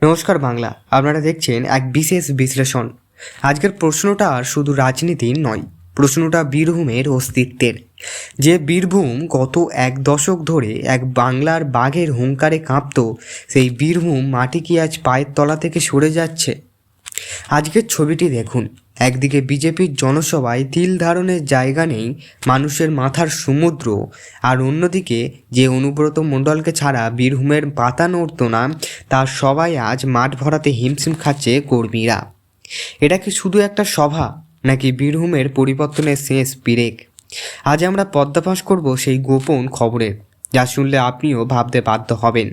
নমস্কার বাংলা, আপনারা দেখছেন এক বিশেষ বিশ্লেষণ। আজকের প্রশ্নটা আর শুধু রাজনীতির নয়, প্রশ্নটা বীরভূমের অস্তিত্বের। যে বীরভূম গত এক দশক ধরে এক বাংলার বাঘের হুঙ্কারে কাঁপত, সেই বীরভূম মাটি কি আজ পায়ের তলা থেকে সরে যাচ্ছে? আজকের ছবিটি দেখুন। একদিকে বিজেপির জনসভায় তিল ধারণের জায়গা নেই, মানুষের মাথার সমুদ্র। আর অন্যদিকে যে অনুব্রত মণ্ডলকে ছাড়া বীরভূমের পাতা নড়ত না, তার সবাই আজ মাঠ ভরাতে হিমশিম খাচ্ছে কর্মীরা। এটা কি শুধু একটা সভা, নাকি বীরভূমের পরিবর্তনের শেষ পিরেক? আজ আমরা পর্দাফাঁস করব সেই গোপন খবরের, যা শুনলে আপনিও ভাবতে বাধ্য হবেন।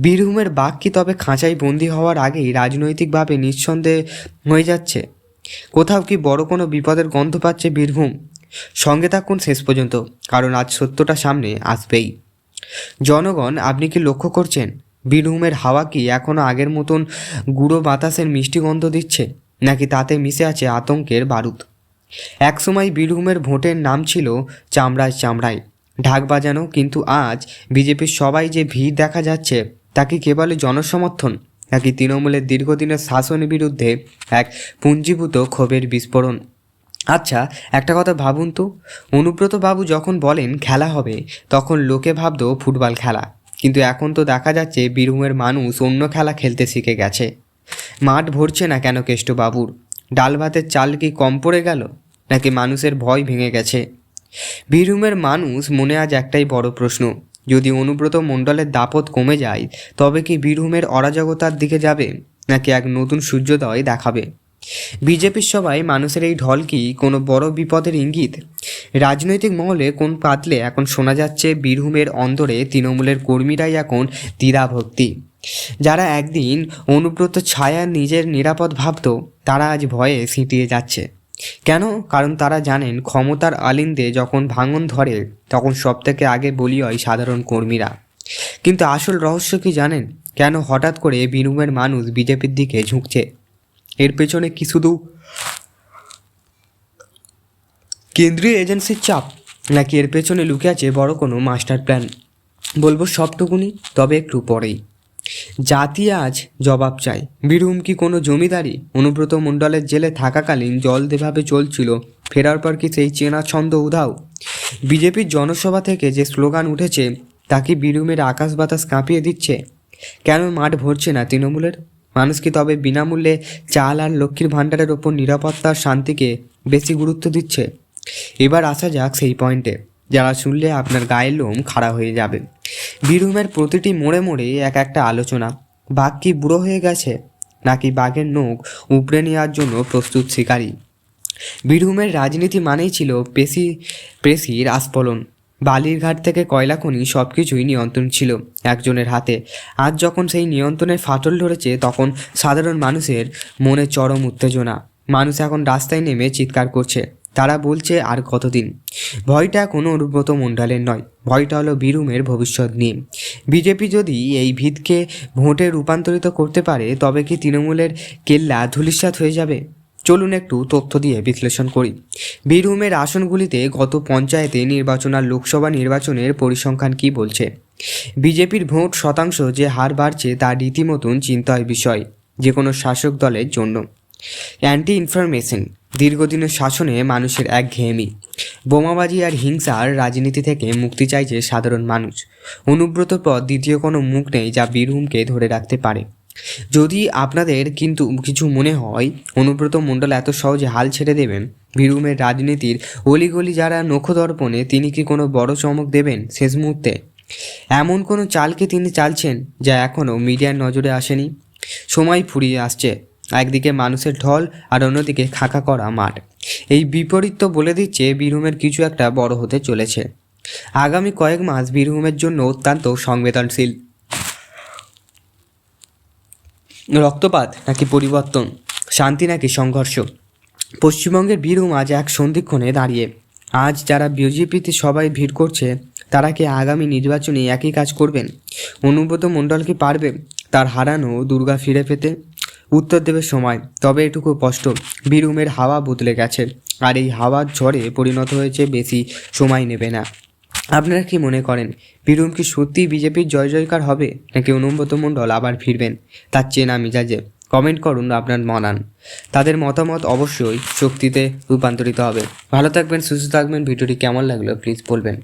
বীরভূমের বাঘ কি তবে খাঁচায় বন্দি হওয়ার আগেই রাজনৈতিকভাবে নিঃসন্দেহ হয়ে যাচ্ছে? কোথাও কি বড় কোনো বিপদের গন্ধ পাচ্ছে বীরভূম? সঙ্গে থাকুন শেষ পর্যন্ত, কারণ আজ সত্যটা সামনে আসবেই। জনগণ, আপনি কি লক্ষ্য করছেন বীরভূমের হাওয়া কি এখনও আগের মতন গুঁড়ো বাতাসের মিষ্টি গন্ধ দিচ্ছে, নাকি তাতে মিশে আছে আতঙ্কের বারুদ? একসময় বীরভূমের ভোটের নাম ছিল চামড়ায় চামড়ায় ঢাক বাজানো, কিন্তু আজ বিজেপির সবাই যে ভিড় দেখা যাচ্ছে, তা কি কেবলই জনসমর্থন, নাকি তৃণমূলের দীর্ঘদিনের শাসনের বিরুদ্ধে এক পুঞ্জীভূত ক্ষোভের বিস্ফোরণ? আচ্ছা, একটা কথা ভাবুন তো, অনুব্রত বাবু যখন বলেন খেলা হবে, তখন লোকে ভাবতো ফুটবল খেলা, কিন্তু এখন তো দেখা যাচ্ছে বীরভূমের মানুষ অন্য খেলা খেলতে শিখে গেছে। মাঠ ভরছে না কেন কেষ্টবাবুর? ডাল ভাতের চাল কি কম পড়ে গেল, নাকি মানুষের ভয় ভেঙে গেছে? বীরভূমের মানুষ মনে আজ একটাই বড় প্রশ্ন, যদি অনুব্রত মণ্ডলের দাপট কমে যায়, তবে কি বীরভূমের অরাজকতার দিকে যাবে, নাকি এক নতুন সূর্যোদয় দেখাবে? বিজেপির সবাই মানুষের এই ঢল কি কোনো বড় বিপদের ইঙ্গিত? রাজনৈতিক মহলে কোন পাতলে এখন শোনা যাচ্ছে বীরভূমের অন্দরে তৃণমূলের কর্মীরাই এখন দ্বিধাভক্তি। যারা একদিন অনুব্রত ছায়া নিজের নিরাপদ ভাবত, তারা আজ ভয়ে সিঁটিয়ে যাচ্ছে। কেন? কারণ তারা জানেন ক্ষমতার আলিন্দে যখন ভাঙন ধরে, তখন সবথেকে আগে বলি হয় সাধারণ কর্মীরা। কিন্তু আসল রহস্য কি জানেন? কেন হঠাৎ করে বীরভূমের মানুষ বিজেপির দিকে ঝুঁকছে? এর পেছনে কি শুধু কেন্দ্রীয় এজেন্সির চাপ, নাকি এর পেছনে লুকে আছে বড় কোনো মাস্টার প্ল্যান? বলবো সবটুকুনি, তবে একটু পরেই। জাতি আজ জবাব চায়। বীরভূম কি কোনো জমিদারি? অনুব্রত মণ্ডলের জেলে থাকাকালীন জল যেভাবে চলছিল, ফেরার পর কি সেই চেনা ছন্দ উধাও? বিজেপির জনসভা থেকে যে স্লোগান উঠেছে, তা কি বীরভূমের আকাশ বাতাস কাঁপিয়ে দিচ্ছে? কেন মাঠ ভরছে না তৃণমূলের? মানুষ কি তবে বিনামূল্যে চাল আর লক্ষ্মীর ভাণ্ডারের ওপর নিরাপত্তা আর শান্তিকে বেশি গুরুত্ব দিচ্ছে? এবার আসা যাক সেই পয়েন্টে, যারা শুনলে আপনার গায়ের লোম খাড়া হয়ে যাবে। বীরভূমের প্রতিটি মোড়ে মোড়ে এক একটা আলোচনা। বাঘ কি বুড়ো হয়ে গেছে, নাকি বাঘের নখ উপড়ে নেওয়ার জন্য প্রস্তুত শিকারী? বীরভূমের রাজনীতি মানেই ছিল পেশির আস্ফলন। বালিরঘাট থেকে কয়লা খনি সব কিছুই নিয়ন্ত্রণ ছিল একজনের হাতে। আজ যখন সেই নিয়ন্ত্রণের ফাটল ধরেছে, তখন সাধারণ মানুষের মনে চরম উত্তেজনা। মানুষ এখন রাস্তায় নেমে চিৎকার করছে। তারা বলছে, আর কতদিন? ভয়টা কোনো অনুব্রত মণ্ডলের নয়, ভয়টা হলো বীরভূমের ভবিষ্যৎ নিয়ে। বিজেপি যদি এই ভিতকে ভোটে রূপান্তরিত করতে পারে, তবে কি তৃণমূলের কেল্লা ধূলিসাৎ হয়ে যাবে? চলুন একটু তথ্য দিয়ে বিশ্লেষণ করি। বীরভূমের আসনগুলিতে গত পঞ্চায়েতে নির্বাচন আর লোকসভা নির্বাচনের পরিসংখ্যান কি বলছে? বিজেপির ভোট শতাংশ যে হার বাড়ছে, তা রীতিমতন চিন্তার বিষয় যে কোনো শাসক দলের জন্য। অ্যান্টি ইনফরমেশন, দীর্ঘদিনের শাসনে মানুষের একঘেয়েমি, বোমাবাজি আর হিংসার রাজনীতি থেকে মুক্তি চাইছে সাধারণ মানুষ। অনুব্রত পর দ্বিতীয় কোনো মুখ নেই যা বীরভূমকে ধরে রাখতে পারে। যদি আপনাদের কিন্তু কিছু মনে হয় অনুব্রত মণ্ডল এত সহজে হাল ছেড়ে দেবেন বীরভূমের রাজনীতির অলিগলি যারা নখদর্পণে, তিনি কি কোনো বড় চমক দেবেন শেষ মুহূর্তে? এমন কোনো চালকে তিনি চালছেন যা এখনও মিডিয়ার নজরে আসেনি? সময় ফুরিয়ে আসছে, একদিকে মানুষের ঢল আর অন্যদিকে খাকা করা মাঠ। এই বিপরীত তো বলে দিচ্ছে বীরভূমের কিছু একটা বড় হতে চলেছে। আগামী কয়েক মাস বীরভূমের জন্য অত্যন্ত সংবেদনশীল। রক্তপাত নাকি পরিবর্তন, শান্তি নাকি সংঘর্ষ? পশ্চিমবঙ্গের বীরভূম আজ এক সন্ধিক্ষণে দাঁড়িয়ে। আজ যারা বিজেপিতে সবাই ভিড় করছে, তারা কি আগামী নির্বাচনে একই কাজ করবেন? অনুব্রত মণ্ডল কি পারবে তার হারানো দুর্গা ফিরে পেতে? উত্তর দেবে সময়। তবে এটুকু স্পষ্ট, বীরভূমের হাওয়া বদলে গেছে, আর এই হাওয়ার ঝড়ে পরিণত হয়েছে বেশি সময় নেবে না। আপনারা কি মনে করেন বীরভূম কি সত্যিই বিজেপির জয় জয়কার হবে, নাকি অনুব্রত মণ্ডল আবার ফিরবেন তার চেনা মিজাজে? কমেন্ট করুন আপনার মনান। তাদের মতামত অবশ্যই শক্তিতে রূপান্তরিত হবে। ভালো থাকবেন, সুস্থ থাকবেন। ভিডিওটি কেমন লাগলো প্লিজ বলবেন।